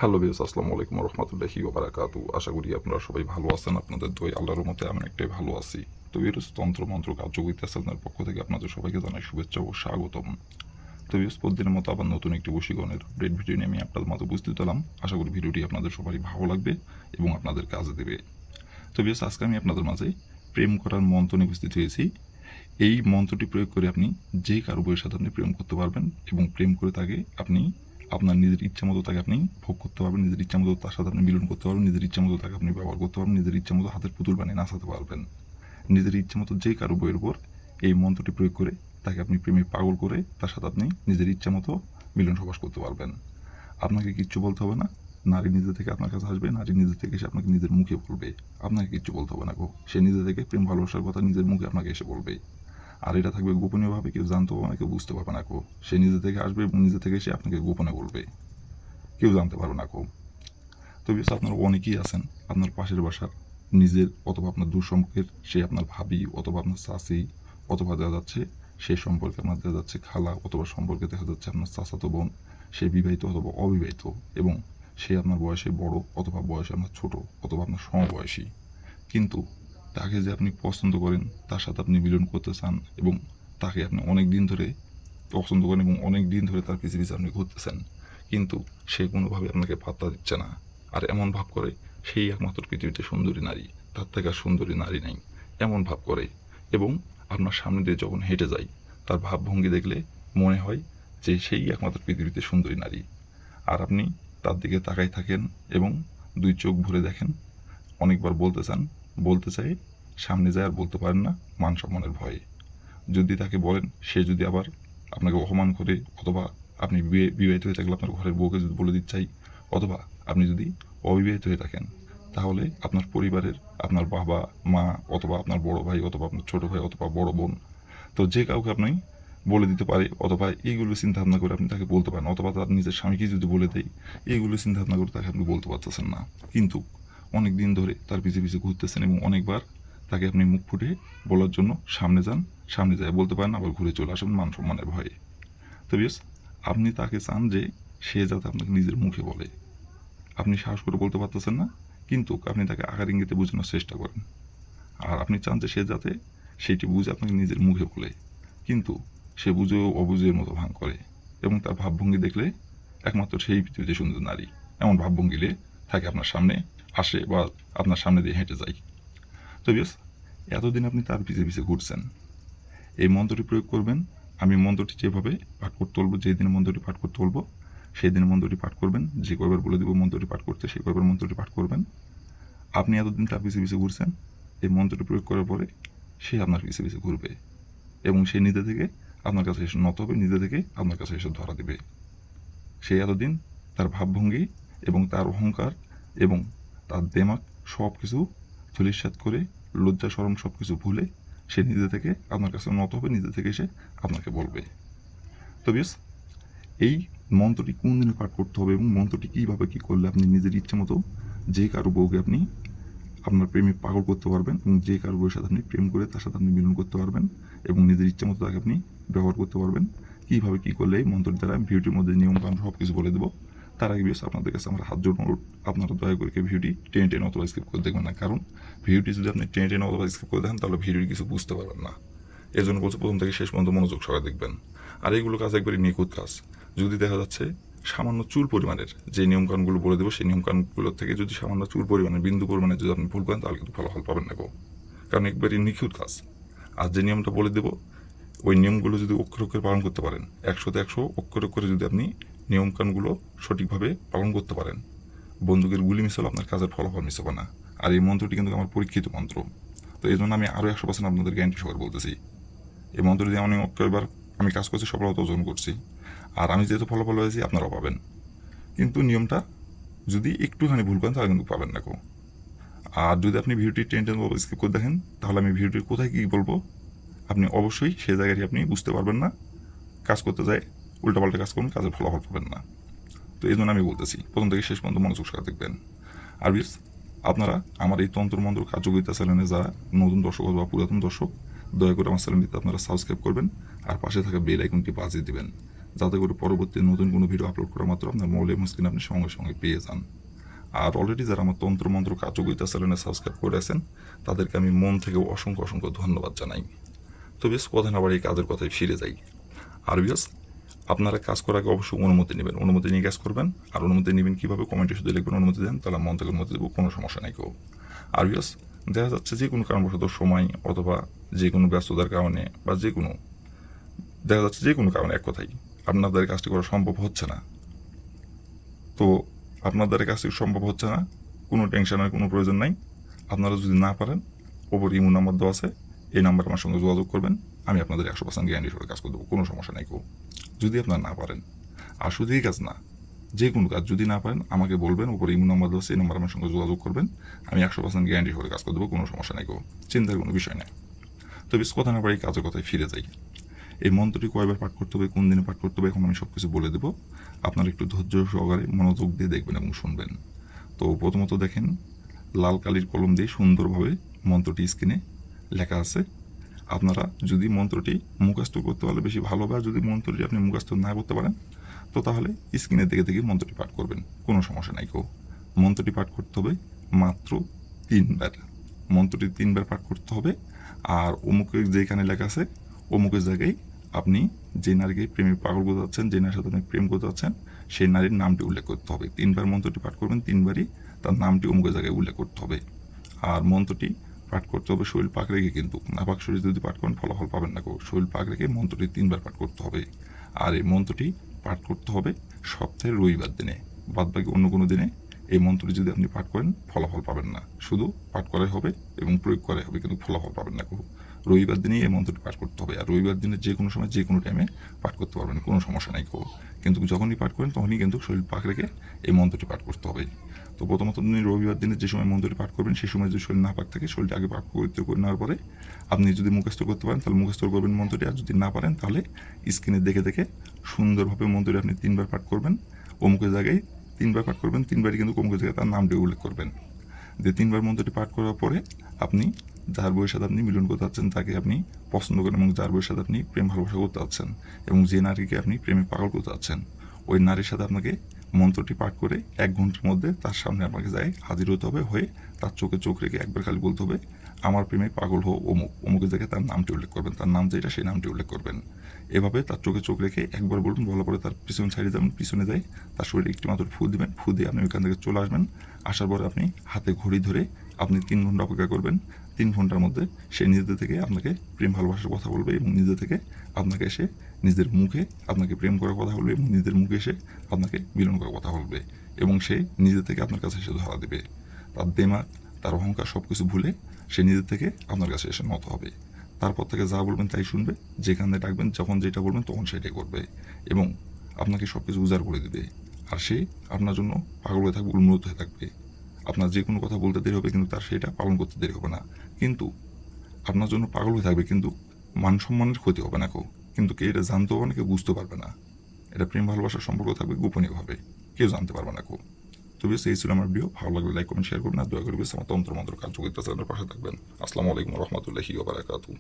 Hello viewers, আসসালামু আলাইকুম ওয়া রাহমাতুল্লাহি ওয়া বারাকাতুহু। আশা করি আপনারা সবাই ভালো আছেন। আপনাদের দোয়ায় আল্লাহর রহমতে আমি অনেকটাই ভালো আছি। তো ভিউয়ার্স, তন্ত্র মন্ত্র কার্যকরিতা চ্যানেলের পক্ষ থেকে আপনাদের সবাইকে জানাই শুভেচ্ছা ও স্বাগতম। তো ভিউয়ার্স, প্রতিদিনের মতো আবার নতুন একটি বশীকরণের আপডেট ভিডিও নিয়ে আমি আপনাদের মাঝে উপস্থিত হলাম। আশা করি ভিডিওটি আপনাদের সবারই ভালো লাগবে এবং আপনাদের কাজে দেবে। তো ভিউয়ার্স, আজকে আমি আপনাদের মাঝে প্রেম করার মন্ত্র নিয়ে উপস্থিত হয়েছি। এই মন্ত্রটি প্রয়োগ করে আপনি যে কারো বউয়ের সাথে আপনি প্রেম করতে পারবেন এবং প্রেম করে তাকে আপনি আপনার নিজের ইচ্ছা মতো তাকে আপনি ভোগ করতে পারবেন, নিজের ইচ্ছা মতো তার সাথে আপনি মিলন করতে পারবেন, নিজের ইচ্ছা মতো তাকে আপনি ব্যবহার করতে পারবেন, নিজের ইচ্ছা মতো হাতের পুতুল বানিয়ে নাচাতে পারবেন। নিজের ইচ্ছা মতো যে কারো বউয়ের উপর এই মন্ত্রটি প্রয়োগ করে তাকে আপনি প্রেমে পাগল করে তার সাথে আপনি নিজের ইচ্ছা মতো মিলন সবাস করতে পারবেন। আপনাকে কিচ্ছু বলতে হবে না। নারী নিজে থেকে আপনার কাছে আসবে, নারী নিজে থেকে এসে আপনাকে নিজের মুখে বলবে। আপনাকে কিচ্ছু বলতে হবে না গো, সে নিজে থেকে প্রেম ভালোবাসার কথা নিজের মুখে আপনাকে এসে বলবে। আর এটা থাকবে গোপনীয়ভাবে, কেউ জানতে পারবে না, কেউ বুঝতে পারবে না কো। সে নিজে থেকে আসবে এবং নিজে থেকে সে আপনাকে গোপনে বলবে, কেউ জানতে পারবে না কো। তো বিকজ আপনার অনেকেই আছেন আপনার পাশের বাসার নিজের অথবা আপনার দূর সম্পর্কের, সে আপনার ভাবি অথবা আপনার চাচি, অথবা দেখা যাচ্ছে সে সম্পর্কে আপনার দেখা যাচ্ছে খালা, অথবা সম্পর্কে দেখা যাচ্ছে আপনার চাচাতো বোন, সে বিবাহিত অথবা অবিবাহিত এবং সে আপনার বয়সে বড় অথবা বয়সে আপনার ছোট অথবা আপনার সমবয়সী। কিন্তু তাকে যে আপনি পছন্দ করেন, তার সাথে আপনি মিলন করতে চান এবং তাকে আপনি অনেক দিন ধরে পছন্দ করেন এবং অনেক দিন ধরে তার পিছে পিছে আপনি ঘুরতেছেন, কিন্তু সে কোনোভাবে আপনাকে পাত্তা দিচ্ছে না। আর এমন ভাব করে সেই একমাত্র পৃথিবীতে সুন্দরী নারী, তার থেকে আর সুন্দরী নারী নাই, এমন ভাব করে। এবং আপনার সামনে দিয়ে যখন হেঁটে যায়, তার ভাবভঙ্গি দেখলে মনে হয় যে সেই একমাত্র পৃথিবীতে সুন্দরী নারী। আর আপনি তার দিকে তাকাই থাকেন এবং দুই চোখ ভরে দেখেন, অনেকবার বলতে চান, বলতে চাই, সামনে যায় আর বলতে পারেন না মান সম্মানের ভয়ে। যদি তাকে বলেন, সে যদি আবার আপনাকে অপমান করে, অথবা আপনি বিবাহিত হয়ে থাকলে আপনার ঘরের বউকে যদি বলে দিতে চাই, অথবা আপনি যদি অবিবাহিত হয়ে থাকেন, তাহলে আপনার পরিবারের আপনার বাবা মা অথবা আপনার বড় ভাই অথবা আপনার ছোট ভাই অথবা বড় বোন, তো যে কাউকে আপনি বলে দিতে পারে, অথবা এইগুলো চিন্তা ভাবনা করে আপনি তাকে বলতে পারেন, অথবা তার নিজের স্বামীকে যদি বলে দেয়, এইগুলো চিন্তা ভাবনা করে তাকে আপনি বলতে পারতেছেন না। কিন্তু অনেক দিন ধরে তার পিছে পিছে ঘুরতেছেন এবং অনেকবার তাকে আপনি মুখ ফুটে বলার জন্য সামনে যান, সামনে যায় বলতে পারেন, আবার ঘুরে চলে আসেন মান সম্মানের ভয়ে। তো বিকজ আপনি তাকে চান যে সে যাতে আপনাকে নিজের মুখে বলে, আপনি সাহস করে বলতে পারতেছেন না, কিন্তু আপনি তাকে আকার ইঙ্গিতে বোঝানোর চেষ্টা করেন। আর আপনি চান যে সে যাতে সেটি বুঝে আপনাকে নিজের মুখে বলে, কিন্তু সে বুঝেও অবুঝের মতো ভান করে এবং তার ভাবভঙ্গি দেখলে একমাত্র সেই পৃথিবীতে সুন্দর নারী এমন ভাবভঙ্গি নিয়ে থাকে আপনার সামনে আসে বা আপনার সামনে দিয়ে হেঁটে যায়। তো বিকজ এতদিন আপনি তার পিছে পিছে ঘুরছেন। এই মন্ত্রটি প্রয়োগ করবেন। আমি মন্ত্রটি যেভাবে পাঠ করতে বলবো, যেই দিন মন্ত্রটি পাঠ করতে বলবো সেই দিন মন্ত্রটি পাঠ করবেন। যে কয়বার বলে দেবো মন্ত্রটি পাঠ করতে, সেই কয়বার মন্ত্রটি পাঠ করবেন। আপনি এতদিন তার পিছে পিছে ঘুরছেন, এই মন্ত্রটি প্রয়োগ করার পরে সে আপনার পিছে পিছে ঘুরবে এবং সে নিজে থেকে আপনার কাছে এসে নত হবে, নিজে থেকে আপনার কাছে এসে ধরা দেবে। সে এতদিন তার ভাবভঙ্গি এবং তার অহংকার এবং তার দেমাগ সব কিছু ধূলিসাৎ করে, লজ্জা শরম সব কিছু ভুলে সে নিজে থেকে আপনার কাছে নত হবে, নিজে থেকে এসে আপনাকে বলবে। তো বেশ, এই মন্ত্রটি কোন দিনে পাঠ করতে হবে এবং মন্ত্রটি কীভাবে কী করলে আপনি নিজের ইচ্ছে মতো যে কারো বউকে আপনি আপনার প্রেমে পাগল করতে পারবেন এবং যে কারো বউয়ের সাথে আপনি প্রেম করে তার সাথে আপনি মিলন করতে পারবেন এবং নিজের ইচ্ছে মতো তাকে আপনি ব্যবহার করতে পারবেন, কীভাবে কী করলে এই মন্ত্রের দ্বারা ভিডিওটির মধ্যে নিয়মকানুন সব কিছু বলে দেবো। তার আগে বেশ আপনাদের কাছে আমার হাত জোড় অনুরোধ, আপনারা দয়া করে ভিডিওটি টেনে টেনে অথবা স্কিপ করে দেখবেন না, কারণ ভিডিওটি যদি আপনি টেনে টেনে অথবা স্কিপ করে দেখেন তাহলে ভিডিওটি কিছু বুঝতে পারবেন না। এই জন্য বলছে প্রথম থেকে শেষ পর্যন্ত মনোযোগ সহকারে দেখবেন। আর এইগুলো কাজ একবারই নিখুঁত কাজ। যদি দেখা যাচ্ছে সামান্য চুল পরিমাণের যে নিয়মকানুনগুলো বলে দেবো, সেই নিয়মকানুনগুলোর থেকে যদি সামান্য চুল পরিমাণের বিন্দু পরিমাণে যদি আপনি ভুল করেন তাহলে কিন্তু ফলাফল পাবেন না গো, কারণ একবারই নিখুঁত কাজ। আর যে নিয়মটা বলে দেবো, ওই নিয়মগুলো যদি অক্ষরে অক্ষরে পালন করতে পারেন, 100তে 100 অক্ষরে অক্ষরে যদি আপনি নিয়মকানুনগুলো সঠিকভাবে পালন করতে পারেন, বন্দুকের গুলি মিস হলে আপনার কাজের ফলাফল মিস হবে না। আর এই মন্ত্রটি কিন্তু আমার পরীক্ষিত মন্ত্র। তো এই জন্য আমি আরও 100% আপনাদের গ্যারান্টি সহকারে বলতেছি, এই মন্ত্র দিয়ে আমি অনেকবার আমি কাজ করছি, সফলতা অর্জন করছি। আর আমি যেহেতু ফলাফল হয়েছি আপনারাও পাবেন, কিন্তু নিয়মটা যদি একটুখানি ভুল করেন তাহলে কিন্তু পাবেন না কেউ। আর যদি আপনি ভিডিওটি টেন স্কিপ করে দেখেন, তাহলে আমি ভিডিওটির কোথায় কী বলবো আপনি অবশ্যই সেই জায়গাটি আপনি বুঝতে পারবেন না, কাজ করতে যায় উল্টাপাল্টা কাজ করুন, কাজের ফলাফল পাবেন না। তো এই জন্য আমি বলতেছি প্রথম থেকে শেষ পর্যন্ত মনোযোগ সহকারে দেখবেন। আর বিশ, আপনারা আমার এই তন্ত্রমন্ত্র কার্যকরিতা চ্যানেলে যারা নতুন দর্শক অথবা পুরাতন দর্শক, দয়া করে আমার চ্যানেলটিতে আপনারা সাবস্ক্রাইব করবেন আর পাশে থাকা বেল আইকনটি বাজিয়ে দেবেন, যাতে করে পরবর্তী নতুন কোনো ভিডিও আপলোড করা মাত্র আপনার মোবাইলের স্ক্রিনে আপনি সঙ্গে সঙ্গে পেয়ে যান। আর অলরেডি যারা আমার তন্ত্রমন্ত্র কার্যকরিতা চ্যানেলে সাবস্ক্রাইব করে আছেন তাদেরকে আমি মন থেকে অসংখ্য অসংখ্য ধন্যবাদ জানাই। তো বেশ কথা না বাড়ি কাজের কথায় ফিরে যাই। আর বেশ আপনারা কাজ করার আগে অবশ্যই অনুমতি নেবেন, অনুমতি নিয়ে কাজ করবেন। আর অনুমতি নেবেন কীভাবে, কমেন্টে শুধু লিখবেন অনুমতি দেন, তাহলে মন থেকে অনুমতি দেবো, কোনো সমস্যা নেই কেউ। আর বেশ দেখা যাচ্ছে যে কোনো কারণবশত সময় অথবা যে কোনো ব্যস্ততার কারণে বা যে কোনো দেখা যাচ্ছে যে কোনো কারণে এক কথাই আপনাদের কাজটি করা সম্ভব হচ্ছে না। তো আপনাদের কাজটি সম্ভব হচ্ছে না, কোনো টেনশনের কোনো প্রয়োজন নাই। আপনারা যদি না পারেন, ওপর ইমো নাম্বার দেওয়া আছে, এই নাম্বারে আমার সঙ্গে যোগাযোগ করবেন। আমি আপনাদের 100% গ্যারান্টি করে কাজ করে দেবো, কোনো সমস্যা নাই কেউ। যদি আপনারা না পারেন, আর শুধু এই কাজ না, যে কোনো কাজ যদি না পারেন আমাকে বলবেন, ওপর ইমো নাম্বার দেওয়া আছে, এই নাম্বারে আমার সঙ্গে যোগাযোগ করবেন। আমি 100% গ্যারান্টি করে কাজ করে দেবো, কোনো সমস্যা নাই কেউ, চিন্তার কোনো বিষয় নেই। তো বেশ কথা না পারি কাজের কথায় ফিরে যাই। এই মন্ত্রটি কয়বার পাঠ করতে হবে, কোন দিনে পাঠ করতে হবে, এখন আমি সব কিছু বলে দেবো। আপনারা একটু ধৈর্য সহকারে মনোযোগ দিয়ে দেখবেন এবং শুনবেন। তো প্রথমত দেখেন, লাল কালির কলম দিয়ে সুন্দরভাবে মন্ত্রটি স্ক্রিনে লেখা আছে। আপনারা যদি মন্ত্রটি মুখস্থ করতে পারলে বেশি ভালো, বা যদি মন্ত্রটি আপনি মুখস্থ না করতে পারেন তো তাহলে স্ক্রিনে দেখে দেখে মন্ত্রটি পাঠ করবেন, কোনো সমস্যা নাই কেউ। মন্ত্রটি পাঠ করতে হবে মাত্র 3 বার। মন্ত্রটি 3 বার পাঠ করতে হবে। আর অমুকের যেখানে লেখা আছে অমুকের জায়গায় আপনি যে নারীকে প্রেমে পাগল করতে যাচ্ছেন, যে নারীর সাথে আপনি প্রেম করতে যাচ্ছেন, সেই নারীর নামটি উল্লেখ করতে হবে। 3 বার মন্ত্রটি পাঠ করবেন, 3 বারই তার নামটি অমুকের জায়গায় উল্লেখ করতে হবে। আর মন্ত্রটি পাঠ করতে হবে শরীর পাক রেখে, কিন্তু নাপাক শরীর যদি পাঠ করেন ফলাফল পাবেন না কেউ। শরীর পাক রেখে মন্ত্রটি 3 বার পাঠ করতে হবে। আর এই মন্ত্রটি পাঠ করতে হবে সপ্তাহের রবিবার দিনে, বাদবাকি অন্য কোনো দিনে এই মন্ত্রটি যদি আপনি পাঠ করেন ফলাফল পাবেন না। শুধু পাঠ করাই হবে এবং প্রয়োগ করাই হবে, কিন্তু ফলাফল পাবেন না কেউ। রবিবার দিনেই এই মন্ত্রটি পাঠ করতে হবে। আর রবিবার দিনে যে কোনো সময় যে কোনো টাইমে পাঠ করতে পারবেন, কোনো সমস্যা নাই কেউ। কিন্তু যখনই পাঠ করেন তখনই কিন্তু শরীর পাক রেখে এই মন্ত্রটি পাঠ করতে হবে। তো প্রথমত আপনি রবিবার দিনে যে সময় মন্ত্রটি পাঠ করবেন সেই সময় যদি শরীর না পাক থাকে, শরীরটা আগে পাক করতে করে নেওয়ার পরে আপনি যদি মুখস্থ করতে পারেন তাহলে মুখস্থ করবেন মন্ত্রটি। আর যদি না পারেন তাহলে স্ক্রিনে দেখে দেখে সুন্দরভাবে মন্ত্রটি আপনি 3 বার পাঠ করবেন। অমুকের জায়গায় 3 বার পাঠ করবেন, 3 বারই কিন্তু অমুকের জায়গায় তার নামটি উল্লেখ করবেন। যে 3 বার মন্ত্রটি পাঠ করার পরে আপনি যার বইয়ের সাথে আপনি মিলন করতে চাচ্ছেন, তাকে আপনি পছন্দ করেন এবং যার বইয়ের সাথে আপনি প্রেম ভালোবাসা করতে চাচ্ছেন এবং যে নারীকে আপনি প্রেমে পাগল করতে চাচ্ছেন, ওই নারীর সাথে আপনাকে মন্ত্রটি পাঠ করে 1 ঘন্টার মধ্যে তার সামনে আপনাকে যায় হাজির হতে হবে। হয়ে তার চোখে চোখ রেখে একবার খালি বলতে হবে, আমার প্রেমে পাগল হো অমুক। অমুকের জায়গায় তার নামটি উল্লেখ করবেন, তার নাম যেটা সেই নামটি উল্লেখ করবেন। এভাবে তার চোখে চোখ রেখে একবার বলবেন, বলার পরে তার পিছনে সাইডে যাবেন, পিছনে যায় তার শরীরে একটি মাত্র ফু দিবেন। ফু দিয়ে আপনি ওইখান থেকে চলে আসবেন। আসার পরে আপনি হাতে ঘড়ি ধরে আপনি 3 ঘন্টা অপেক্ষা করবেন। 3 ঘন্টার মধ্যে সে নিজে থেকে আপনাকে প্রেম ভালোবাসার কথা বলবে এবং নিজে থেকে আপনাকে এসে নিজের মুখে আপনাকে প্রেম করার কথা বলবে এবং নিজের মুখে এসে আপনাকে মিলন করার কথা বলবে এবং সে নিজে থেকে আপনার কাছে এসে ধরা দেবে। তার দেমাগ, তার অহংকার সব কিছু ভুলে সে নিজে থেকে আপনার কাছে এসে নত হবে। তারপর থেকে যা বলবেন তাই শুনবে, যেখানে ডাকবেন যখন যেটা বলবেন তখন সেটাই করবে এবং আপনাকে সব কিছু উজাড় করে দেবে। আর সে আপনার জন্য পাগল হয়ে থাকবে, উন্মুক্ত হয়ে থাকবে। আপনার যে কোনো কথা বলতে দেরি হবে কিন্তু তার সেটা পালন করতে দেরি হবে না। কিন্তু আপনার জন্য পাগল হয়ে থাকবে, কিন্তু মান সম্মানের ক্ষতি হবে না কেউ। কিন্তু কে এটা জানতেও হবে না, কেউ বুঝতে পারবে না। এটা প্রেম ভালোবাসার সম্পর্ক থাকবে গোপনীয়ভাবে, কেউ জানতে পারবে না কেউ। তো বেশ এই ছিল আমার ভিডিও। ভালো লাগলে লাইক কমেন্ট শেয়ার করবেন। আর দয়া করে বেশ আমার তন্ত্র মন্ত্র কার্যকরিতা চ্যানেলের পাশে থাকবেন। আসসালামু আলাইকুম রহমতুল্লাহি ওয়া বারাকাতুহু।